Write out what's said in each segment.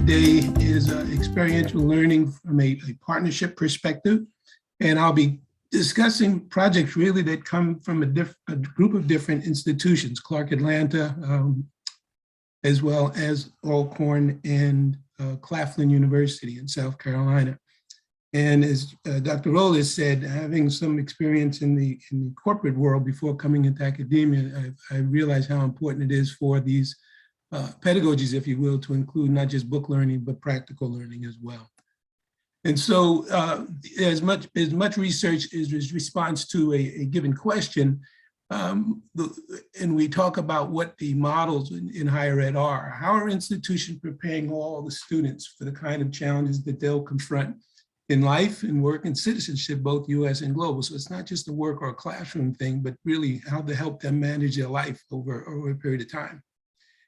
today is experiential learning from a partnership perspective. And I'll be discussing projects really that come from a group of different institutions, Clark Atlanta, as well as Alcorn and Claflin University in South Carolina. And as Dr. Rollins said, having some experience in the corporate world before coming into academia, I realized how important it is for these pedagogies, if you will, to include not just book learning, but practical learning as well. And so as much research is response to a given question, and we talk about what the models in higher ed are. How are institutions preparing all the students for the kind of challenges that they'll confront in life and work and citizenship, both US and global? So it's not just a work or a classroom thing, but really how to help them manage their life over a period of time.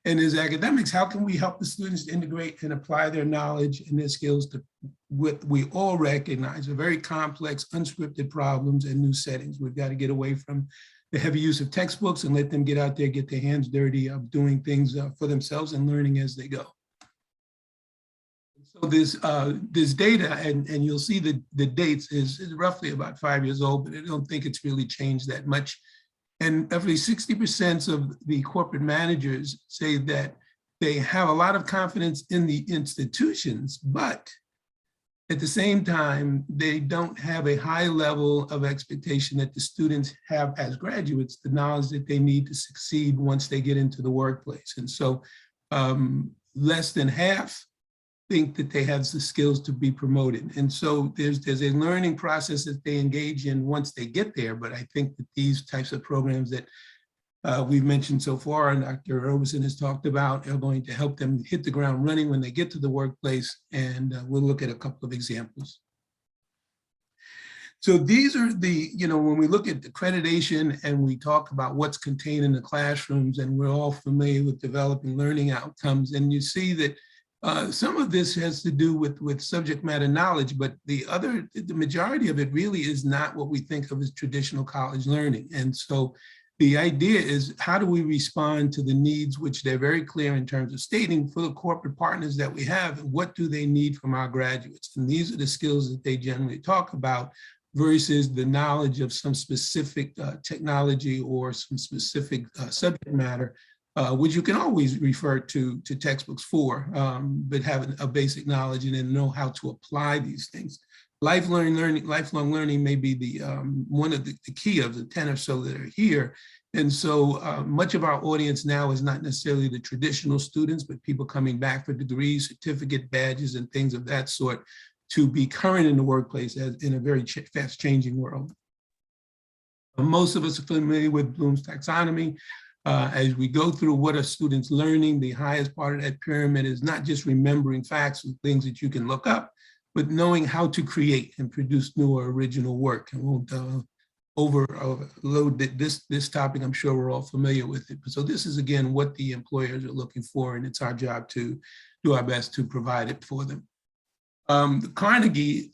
And as academics, how can we help the students to integrate and apply their knowledge and their skills to what we all recognize are very complex, unscripted problems and new settings? We've got to get away from the heavy use of textbooks and let them get out there, get their hands dirty of doing things for themselves and learning as they go. So this data, and you'll see the dates is roughly about 5 years old, but I don't think it's really changed that much. And roughly 60% of the corporate managers say that they have a lot of confidence in the institutions, but at the same time, they don't have a high level of expectation that the students have as graduates, the knowledge that they need to succeed once they get into the workplace. And so less than half think that they have the skills to be promoted. And so there's a learning process that they engage in once they get there. But I think that these types of programs that we've mentioned so far and Dr. Roberson has talked about are going to help them hit the ground running when they get to the workplace. And we'll look at a couple of examples. So these are the, when we look at accreditation and we talk about what's contained in the classrooms, and we're all familiar with developing learning outcomes, and you see that some of this has to do with subject matter knowledge, but the majority of it really is not what we think of as traditional college learning. And so the idea is, how do we respond to the needs, which they're very clear in terms of stating for the corporate partners that we have, and what do they need from our graduates? And these are the skills that they generally talk about versus the knowledge of some specific technology or some specific subject matter, which you can always refer to textbooks for, but have a basic knowledge and then know how to apply these things. Lifelong learning may be the one of the key of the 10 or so that are here. And so much of our audience now is not necessarily the traditional students, but people coming back for degrees, certificate, badges, and things of that sort to be current in the workplace in a very fast changing world. Most of us are familiar with Bloom's taxonomy. As we go through what are students learning, the highest part of that pyramid is not just remembering facts and things that you can look up, but knowing how to create and produce new or original work. I won't overload this topic. I'm sure we're all familiar with it. So this is, again, what the employers are looking for, and it's our job to do our best to provide it for them. Carnegie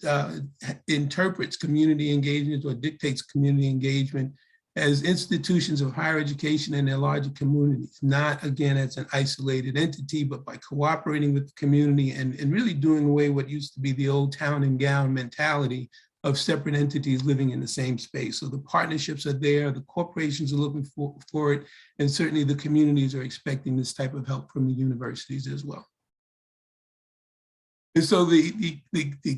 interprets community engagement, or dictates community engagement, as institutions of higher education in their larger communities, not, again, as an isolated entity, but by cooperating with the community and really doing away what used to be the old town and gown mentality of separate entities living in the same space. So the partnerships are there, the corporations are looking for it, and certainly the communities are expecting this type of help from the universities as well. And so the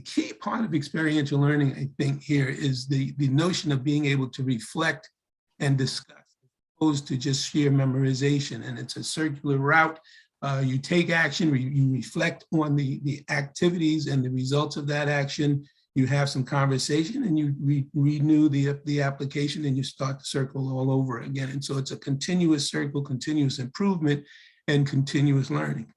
key part of experiential learning, I think, here is the notion of being able to reflect and discuss, as opposed to just sheer memorization. And it's a circular route. You take action, you reflect on the activities and the results of that action. You have some conversation, and you renew the application, and you start the circle all over again. And so it's a continuous circle, continuous improvement, and continuous learning.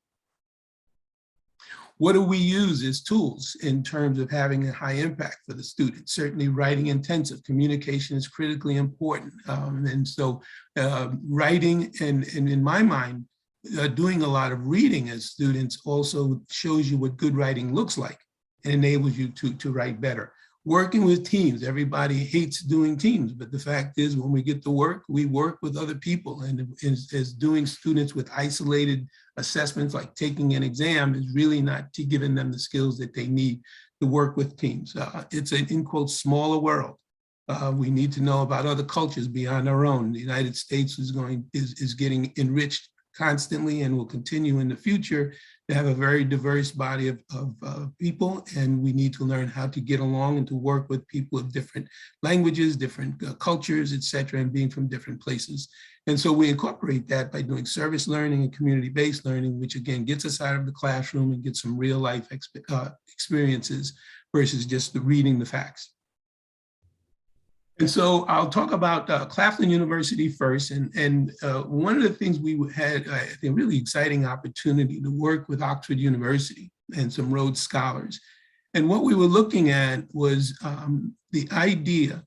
What do we use as tools in terms of having a high impact for the students? Certainly writing intensive communication is critically important. And so writing, and in my mind, doing a lot of reading as students also shows you what good writing looks like and enables you to write better. working with teams. Everybody hates doing teams, but the fact is when we get to work, we work with other people, and as doing students with isolated assessments like taking an exam is really not giving them the skills that they need to work with teams. It's an, in quotes, smaller world. We need to know about other cultures beyond our own. The United States is getting enriched constantly and will continue in the future to have a very diverse body of people, and we need to learn how to get along and to work with people of different languages, different cultures, et cetera, and being from different places. And so we incorporate that by doing service learning and community-based learning, which again gets us out of the classroom and gets some real life experiences versus just reading the facts. And so I'll talk about Claflin University first. And one of the things we had, I think, really exciting opportunity to work with Oxford University and some Rhodes Scholars. And what we were looking at was the idea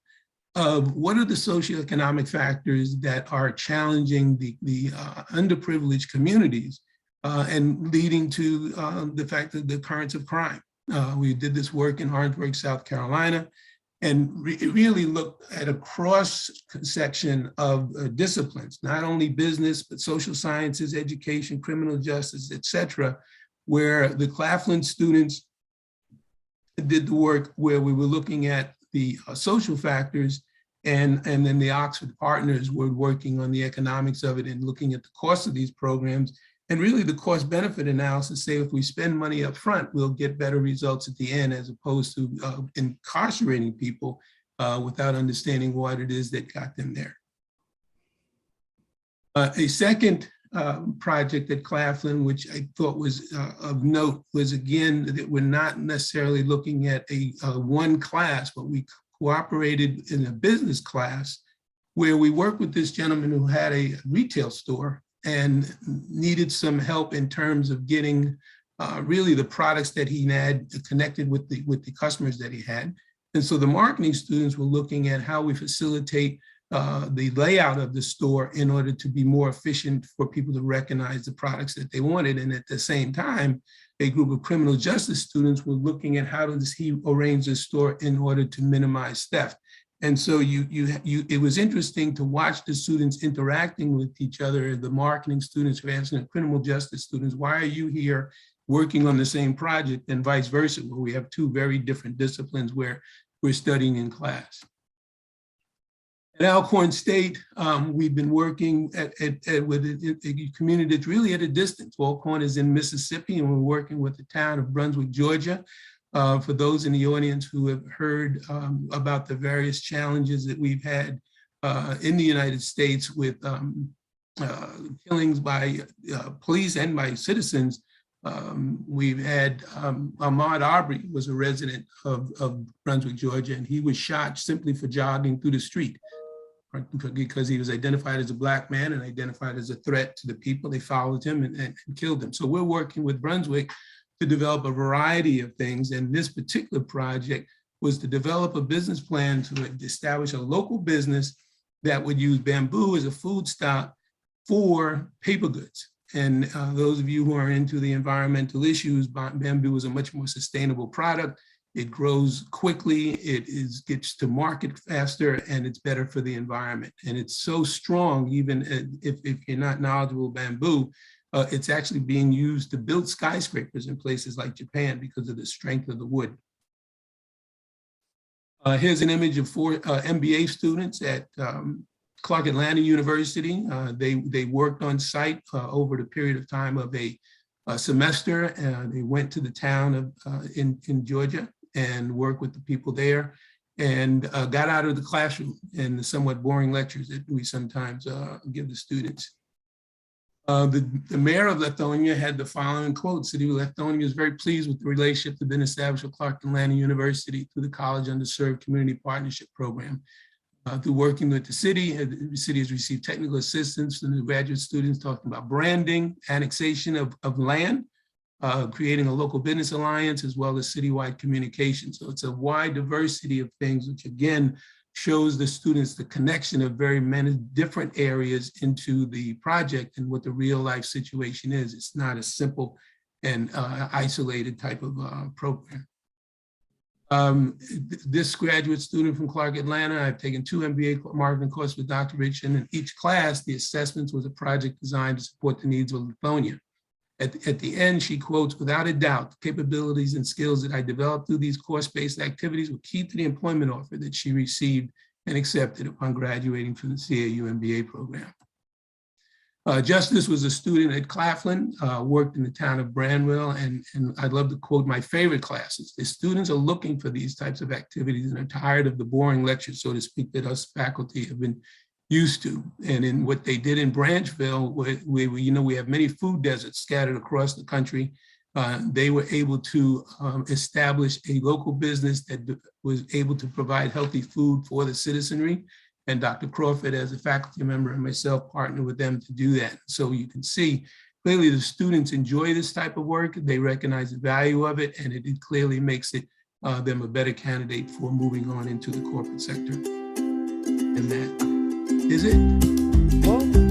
of what are the socioeconomic factors that are challenging the underprivileged communities and leading to the fact that the occurrence of crime. We did this work in Orangeburg, South Carolina, and really looked at a cross section of disciplines, not only business, but social sciences, education, criminal justice, et cetera, where the Claflin students did the work where we were looking at the social factors, and then the Oxford partners were working on the economics of it and looking at the cost of these programs. And really the cost benefit analysis say if we spend money up front, we'll get better results at the end, as opposed to incarcerating people without understanding what it is that got them there. A second project at Claflin, which I thought was of note, was again that we're not necessarily looking at a one class, but we cooperated in a business class where we worked with this gentleman who had a retail store and needed some help in terms of getting really the products that he had connected with the customers that he had. And so the marketing students were looking at how we facilitate the layout of the store in order to be more efficient for people to recognize the products that they wanted. And at the same time, a group of criminal justice students were looking at how does he arrange the store in order to minimize theft. And so it was interesting to watch the students interacting with each other. The marketing students were asking the criminal justice students, why are you here working on the same project, and vice versa, where we have two very different disciplines where we're studying in class. At Alcorn State, we've been working with a community that's really at a distance. Alcorn is in Mississippi, and we're working with the town of Brunswick, Georgia. For those in the audience who have heard about the various challenges that we've had in the United States with killings by police and by citizens, we've had Ahmaud Arbery was a resident of Brunswick, Georgia, and he was shot simply for jogging through the street because he was identified as a Black man and identified as a threat to the people. They followed him and killed him. So we're working with Brunswick to develop a variety of things. And this particular project was to develop a business plan to establish a local business that would use bamboo as a food stock for paper goods. And those of you who are into the environmental issues, bamboo is a much more sustainable product. It grows quickly, gets to market faster, and it's better for the environment. And it's so strong, even if you're not knowledgeable bamboo, it's actually being used to build skyscrapers in places like Japan because of the strength of the wood. Here's an image of 4 MBA students at Clark Atlanta University. They worked on site over the period of time of a semester. They went to the town of in Georgia and worked with the people there, and got out of the classroom and the somewhat boring lectures that we sometimes give the students. The mayor of Lithonia had the following quote: City of Lithonia is very pleased with the relationship that has been established with Clark Atlanta University through the College Underserved Community Partnership Program. Through working with the city has received technical assistance from the graduate students talking about branding, annexation of land, creating a local business alliance, as well as citywide communication. So it's a wide diversity of things, which again shows the students the connection of very many different areas into the project and what the real life situation is. It's not a simple and isolated type of program. This graduate student from Clark, Atlanta, I've taken 2 MBA marketing courses with Dr. Richardson. In each class, the assessments was a project designed to support the needs of Lithonia. At the end, she quotes, "Without a doubt, the capabilities and skills that I developed through these course-based activities were key to the employment offer that she received and accepted upon graduating from the CAU MBA program." Justice was a student at Claflin, worked in the town of Branwell, and I'd love to quote my favorite classes. The students are looking for these types of activities and are tired of the boring lectures, so to speak, that us faculty have been used to. And in what they did in Branchville, where we have many food deserts scattered across the country, they were able to establish a local business that was able to provide healthy food for the citizenry. And Dr. Crawford, as a faculty member, and myself partnered with them to do that. So you can see clearly the students enjoy this type of work. They recognize the value of it, and it clearly makes them a better candidate for moving on into the corporate sector. And that is it. Well,